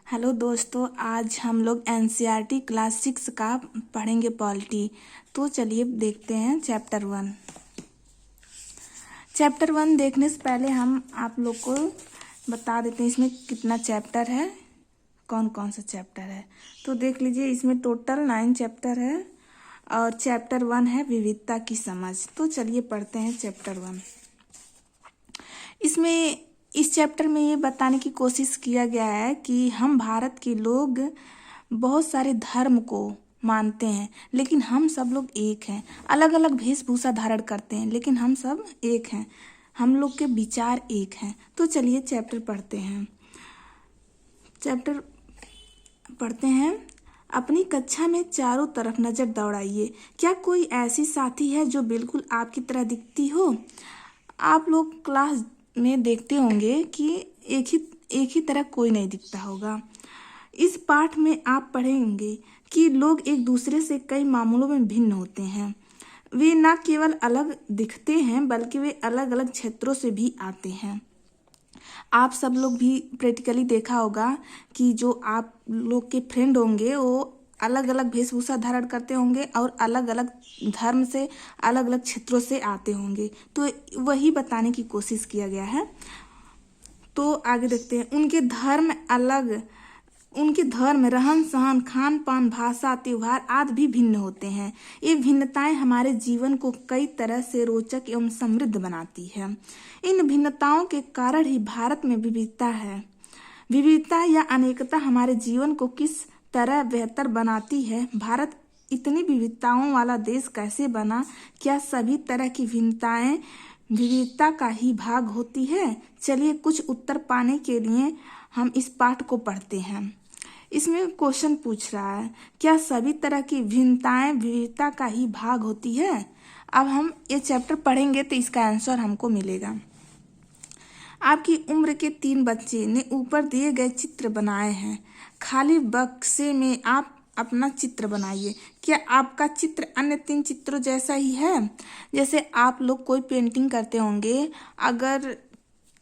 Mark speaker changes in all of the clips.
Speaker 1: Hello दोस्तों, आज हम लोग एनसीईआरटी क्लास 6 का पढ़ेंगे पॉलिटी। तो चलिए देखते हैं चैप्टर 1। चैप्टर 1 देखने से पहले हम आप लोग को बता देते हैं इसमें कितना चैप्टर है, कौन कौन सा चैप्टर है। तो देख लीजिए, इसमें टोटल 9 चैप्टर है और चैप्टर 1 है विविधता की समझ। तो चलिए पढ़ते हैं चैप्टर 1। इस चैप्टर में ये बताने की कोशिश किया गया है कि हम भारत के लोग बहुत सारे धर्म को मानते हैं, लेकिन हम सब लोग एक हैं। अलग अलग वेशभूषा धारण करते हैं, लेकिन हम सब एक हैं। हम लोग के विचार एक हैं। तो चलिए चैप्टर पढ़ते हैं। चैप्टर पढ़ते हैं। अपनी कक्षा में चारों तरफ नजर दौड़ाइए। क्या कोई ऐसी साथी है जो बिल्कुल आपकी तरह दिखती हो? आप लोग क्लास में देखते होंगे कि एक ही तरह कोई नहीं दिखता होगा। इस पाठ में आप पढ़ेंगे कि लोग एक दूसरे से कई मामलों में भिन्न होते हैं। वे न केवल अलग दिखते हैं, बल्कि वे अलग अलग क्षेत्रों से भी आते हैं। आप सब लोग भी प्रैक्टिकली देखा होगा कि जो आप लोग के फ्रेंड होंगे वो अलग अलग वेशभूषा धारण करते होंगे और अलग अलग धर्म से, अलग अलग क्षेत्रों से आते होंगे। तो वही बताने की कोशिश किया गया है। तो आगे देखते हैं। उनके धर्म, रहन सहन, खान पान, भाषा, त्योहार आदि भी भिन्न होते हैं। ये भिन्नताएं हमारे जीवन को कई तरह से रोचक एवं समृद्ध बनाती है। इन भिन्नताओं के कारण ही भारत में विविधता है। विविधता या अनेकता हमारे जीवन को किस तरह बेहतर बनाती है? भारत इतनी विविधताओं वाला देश कैसे बना? क्या सभी तरह की भिन्नताएं विविधता का ही भाग होती है? चलिए कुछ उत्तर पाने के लिए हम इस पाठ को पढ़ते हैं। इसमें क्वेश्चन पूछ रहा है, क्या सभी तरह की भिन्नताएं विविधता का ही भाग होती है? अब हम ये चैप्टर पढ़ेंगे तो इसका आंसर हमको मिलेगा। आपकी उम्र के 3 बच्चे ने ऊपर दिए गए चित्र बनाए हैं। खाली बक्से में आप अपना चित्र बनाइए। क्या आपका चित्र अन्य 3 चित्रों जैसा ही है? जैसे आप लोग कोई पेंटिंग करते होंगे, अगर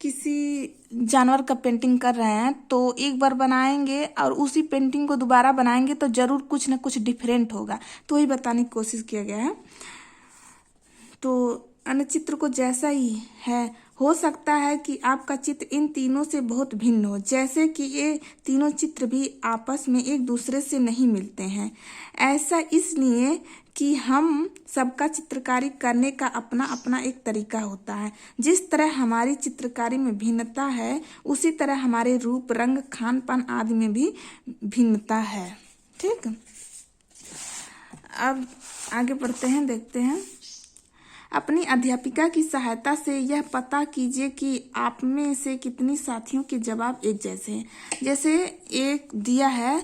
Speaker 1: किसी जानवर का पेंटिंग कर रहे हैं तो एक बार बनाएंगे और उसी पेंटिंग को दोबारा बनाएंगे तो जरूर कुछ ना कुछ डिफरेंट होगा। तो वही बताने की कोशिश किया गया है। तो अन्य चित्र को जैसा ही है। हो सकता है कि आपका चित्र इन तीनों से बहुत भिन्न हो, जैसे कि ये तीनों चित्र भी आपस में एक दूसरे से नहीं मिलते हैं। ऐसा इसलिए कि हम सबका चित्रकारी करने का अपना अपना एक तरीका होता है। जिस तरह हमारी चित्रकारी में भिन्नता है, उसी तरह हमारे रूप, रंग, खान पान आदि में भी भिन्नता है। ठीक, अब आगे बढ़ते हैं, देखते हैं। अपनी अध्यापिका की सहायता से यह पता कीजिए कि आप में से कितनी साथियों के जवाब एक जैसे हैं। जैसे एक दिया है,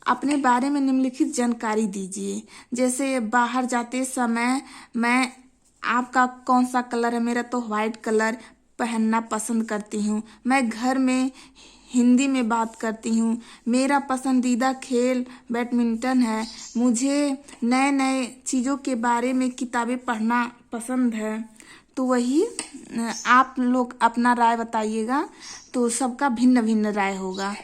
Speaker 1: अपने बारे में निम्नलिखित जानकारी दीजिए। जैसे बाहर जाते समय मैं, आपका कौन सा कलर है? मेरा तो व्हाइट कलर पहनना पसंद करती हूँ। मैं घर में हिंदी में बात करती हूँ। मेरा पसंदीदा खेल बैडमिंटन है। मुझे नए नए चीज़ों के बारे में किताबें पढ़ना पसंद है। तो वही आप लोग अपना राय बताइएगा, तो सबका भिन्न भिन्न राय होगा।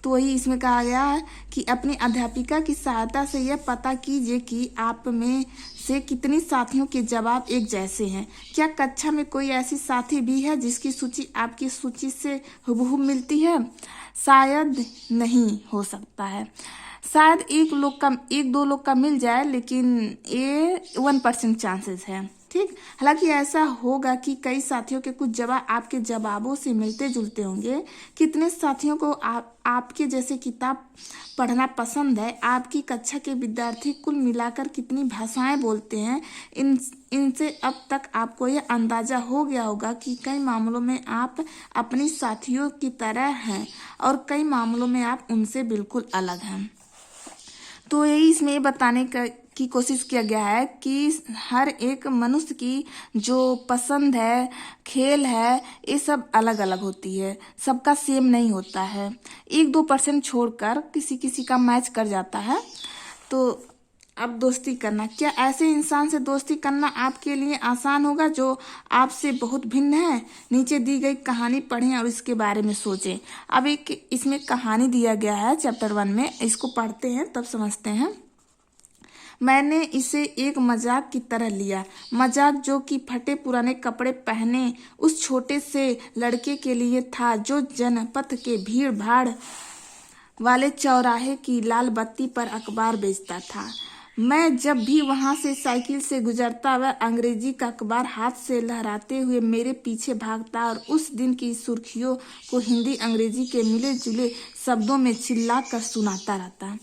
Speaker 1: तो वही इसमें कहा गया है कि अपनी अध्यापिका की सहायता से यह पता कीजिए कि आप में से कितनी साथियों के जवाब एक जैसे हैं। क्या कक्षा में कोई ऐसी साथी भी है जिसकी सूची आपकी सूची से हुबहू मिलती है? शायद नहीं हो सकता है। शायद एक दो लोग का मिल जाए, लेकिन ये 1% चांसेस है। ठीक, हालांकि ऐसा होगा कि कई साथियों के कुछ जवाब आपके जवाबों से मिलते जुलते होंगे। कितने साथियों को आपके जैसे किताब पढ़ना पसंद है? आपकी कक्षा के विद्यार्थी कुल मिलाकर कितनी भाषाएं बोलते हैं? इनसे अब तक आपको यह अंदाजा हो गया होगा कि कई मामलों में आप अपनी साथियों की तरह हैं और कई मामलों में आप उनसे बिल्कुल अलग हैं। तो यही इसमें बताने की कोशिश किया गया है कि हर एक मनुष्य की जो पसंद है, खेल है, ये सब अलग अलग होती है, सबका सेम नहीं होता है। 1-2% छोड़कर किसी किसी का मैच कर जाता है। तो अब दोस्ती करना, क्या ऐसे इंसान से दोस्ती करना आपके लिए आसान होगा जो आपसे बहुत भिन्न है? नीचे दी गई कहानी पढ़ें और इसके बारे में सोचें। अब एक इसमें कहानी दिया गया है चैप्टर 1 में, इसको पढ़ते हैं तब समझते हैं। मैंने इसे एक मजाक की तरह लिया, मजाक जो कि फटे पुराने कपड़े पहने उस छोटे से लड़के के लिए था जो जनपथ के भीड़ भाड़ वाले चौराहे की लाल बत्ती पर अखबार बेचता था। मैं जब भी वहां से साइकिल से गुजरता वह अंग्रेजी का अखबार हाथ से लहराते हुए मेरे पीछे भागता और उस दिन की सुर्खियों को हिंदी अंग्रेजी के मिले जुले शब्दों में चिल्ला कर सुनाता रहता।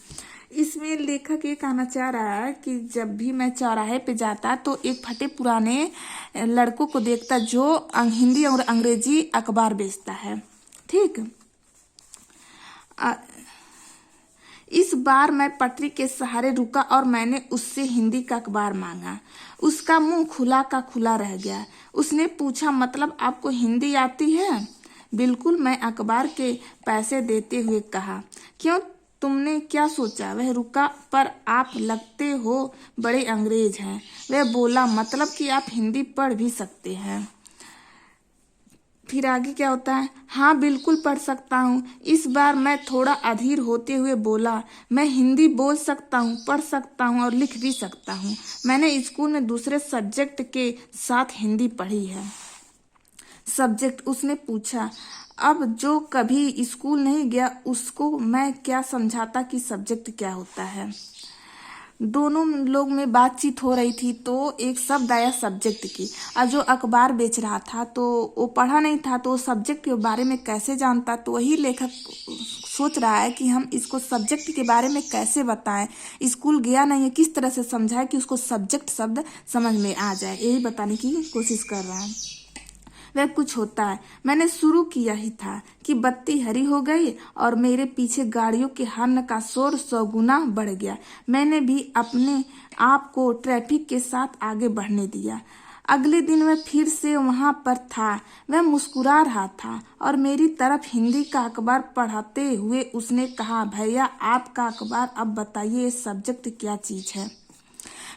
Speaker 1: इसमें लेखक ये कहना चाह रहा है कि जब भी मैं चौराहे पे जाता तो एक फटे पुराने लड़कों को देखता जो हिंदी और अंग्रेजी अखबार बेचता है। ठीक, इस बार मैं पटरी के सहारे रुका और मैंने उससे हिंदी का अखबार मांगा। उसका मुंह खुला का खुला रह गया। उसने पूछा, मतलब आपको हिंदी आती है? बिल्कुल, मैं अखबार के पैसे देते हुए कहा। क्यों, तुमने क्या सोचा? वह रुका, पर आप लगते हो बड़े अंग्रेज हैं। वह बोला, मतलब कि आप हिंदी पढ़ भी सकते हैं। फिर आगे क्या होता है? हाँ, बिल्कुल पढ़ सकता हूँ। इस बार मैं थोड़ा अधीर होते हुए बोला, मैं हिंदी बोल सकता हूँ, पढ़ सकता हूँ और लिख भी सकता हूँ। मैंने स्कूल में दूसरे सब्जेक्ट के साथ हिंदी पढ़ी है। सब्जेक्ट? उसने पूछा। अब जो कभी स्कूल नहीं गया उसको मैं क्या समझाता कि सब्जेक्ट क्या होता है। दोनों लोग में बातचीत हो रही थी तो एक शब्द आया सब्जेक्ट की। और जो अखबार बेच रहा था तो वो पढ़ा नहीं था तो सब्जेक्ट के बारे में कैसे जानता। तो वही लेखक सोच रहा है कि हम इसको सब्जेक्ट के बारे में कैसे बताएं। स्कूल गया नहीं है, किस तरह से समझाएं कि उसको सब्जेक्ट शब्द समझ में आ जाए, यही बताने की कोशिश कर रहा है। वह कुछ होता है। मैंने शुरू किया ही था कि बत्ती हरी हो गई और मेरे पीछे गाड़ियों के हॉर्न का शोर 100 गुना बढ़ गया। मैंने भी अपने आप को ट्रैफिक के साथ आगे बढ़ने दिया। अगले दिन वह फिर से वहां पर था। वह मुस्कुरा रहा था और मेरी तरफ हिंदी का अखबार पढ़ाते हुए उसने कहा, भैया आपका अखबार, अब बताइए ये सब्जेक्ट क्या चीज है।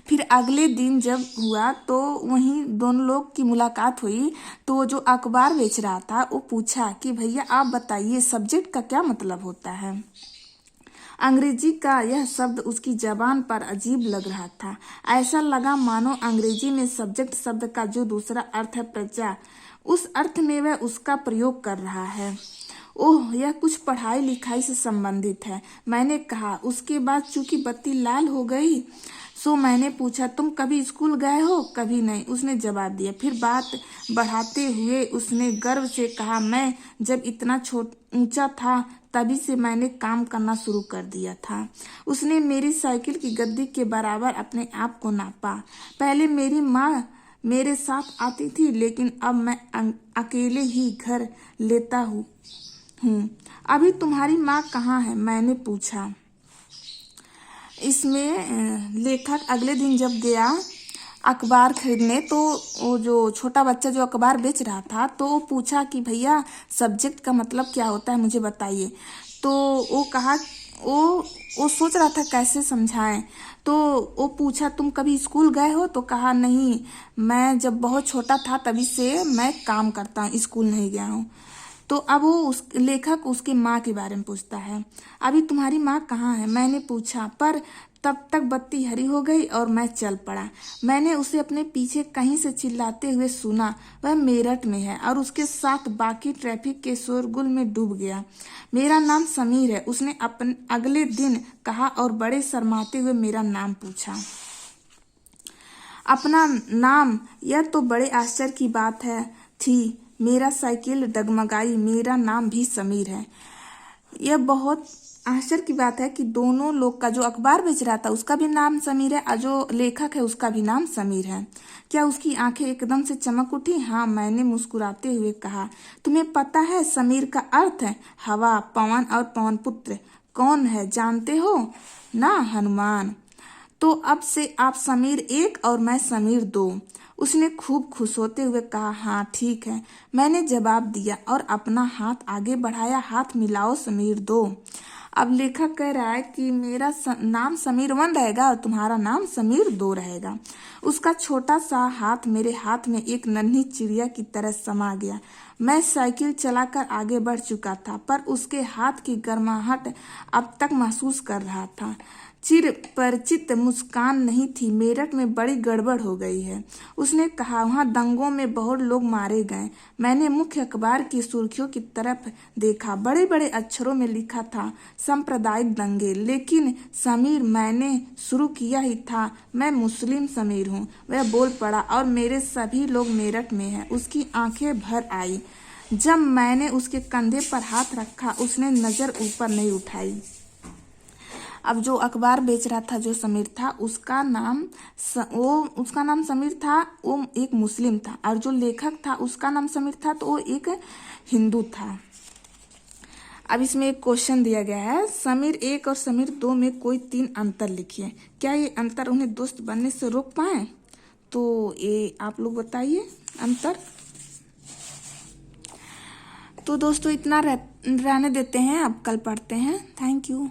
Speaker 1: फिर अगले दिन जब हुआ तो वहीं दोनों लोग की मुलाकात हुई तो वो जो अखबार बेच रहा था वो पूछा कि भैया आप बताइए सब्जेक्ट का क्या मतलब होता है। अंग्रेजी का यह शब्द उसकी जबान पर अजीब लग रहा था। ऐसा लगा मानो अंग्रेजी में सब्जेक्ट शब्द का जो दूसरा अर्थ है प्रजा, उस अर्थ में वह उसका प्रयोग कर रहा है। ओह, यह कुछ पढ़ाई लिखाई से संबंधित है, मैंने कहा। उसके बाद चूंकि बत्ती लाल हो गई सो मैंने पूछा, तुम कभी स्कूल गए हो? कभी नहीं, उसने जवाब दिया। फिर बात बढ़ाते हुए उसने गर्व से कहा, मैं जब इतना ऊंचा था तभी से मैंने काम करना शुरू कर दिया था। उसने मेरी साइकिल की गद्दी के बराबर अपने आप को नापा। पहले मेरी माँ मेरे साथ आती थी लेकिन अब मैं अकेले ही घर लेता हूँ। अभी तुम्हारी माँ कहाँ है? मैंने पूछा। इसमें लेखक अगले दिन जब गया अखबार खरीदने तो वो जो छोटा बच्चा जो अखबार बेच रहा था तो वो पूछा कि भैया सब्जेक्ट का मतलब क्या होता है, मुझे बताइए। तो वो कहा, वो सोच रहा था कैसे समझाएं। तो वो पूछा, तुम कभी स्कूल गए हो? तो कहा, नहीं, मैं जब बहुत छोटा था तभी से मैं काम करता हूँ, स्कूल नहीं गया हूँ। तो अब वो उस लेखक उसकी माँ के बारे में पूछता है। अभी तुम्हारी माँ कहाँ है? मैंने पूछा। पर तब तक बत्ती हरी हो गई और मैं चल पड़ा। मैंने उसे अपने पीछे कहीं से चिल्लाते हुए सुना। वह मेरठ में है और उसके साथ बाकी ट्रैफिक के शोरगुल में डूब गया। मेरा नाम समीर है, उसने अपने अगले दिन कहा और बड़े शर्माते हुए मेरा नाम पूछा। अपना नाम? यह तो बड़े आश्चर्य की बात थी। मेरा साइकिल डगमगाई। मेरा नाम भी समीर है। यह बहुत आश्चर्य की बात है कि दोनों लोग का, जो अखबार बेच रहा था उसका भी नाम समीर है और जो लेखक है उसका भी नाम समीर है। क्या उसकी आंखें एकदम से चमक उठी? हाँ, मैंने मुस्कुराते हुए कहा। तुम्हें पता है समीर का अर्थ है हवा, पवन और पवन पुत्र कौन है जानते हो ना? हनुमान। तो अब से आप समीर 1 और मैं समीर 2। उसने खूब खुश होते हुए कहा, हाँ ठीक है। मैंने जवाब दिया और अपना हाथ आगे बढ़ाया। हाथ मिलाओ समीर 2। अब लेखक कह रहा है कि मेरा नाम समीर 1 रहेगा और तुम्हारा नाम समीर 2 रहेगा। उसका छोटा सा हाथ मेरे हाथ में एक नन्ही चिड़िया की तरह समा गया। मैं साइकिल चलाकर आगे बढ़ चुका था, पर उसके हाथ की गर्माहट अब तक महसूस कर रहा था। चिर परिचित मुस्कान नहीं थी। मेरठ में बड़ी गड़बड़ हो गई है, उसने कहा। वहां दंगों में बहुत लोग मारे गए। मैंने मुख्य अखबार की सुर्खियों की तरफ देखा। बड़े बड़े अक्षरों में लिखा था सांप्रदायिक दंगे। लेकिन समीर, मैंने शुरू किया ही था। मैं मुस्लिम समीर हूँ, वह बोल पड़ा, और मेरे सभी लोग मेरठ में हैं। उसकी आंखें भर आई जब मैंने उसके कंधे पर हाथ रखा। उसने नजर ऊपर नहीं उठाई। अब जो अखबार बेच रहा था, जो समीर था, उसका नाम समीर था, वो एक मुस्लिम था। और जो लेखक था उसका नाम समीर था, तो वो एक हिंदू था। अब इसमें एक क्वेश्चन दिया गया है, समीर 1 और समीर 2 में कोई 3 अंतर लिखिए। क्या ये अंतर उन्हें दोस्त बनने से रोक पाए? तो ये आप लोग बताइए अंतर। तो दोस्तों इतना रहने देते हैं, अब कल पढ़ते हैं। Thank you.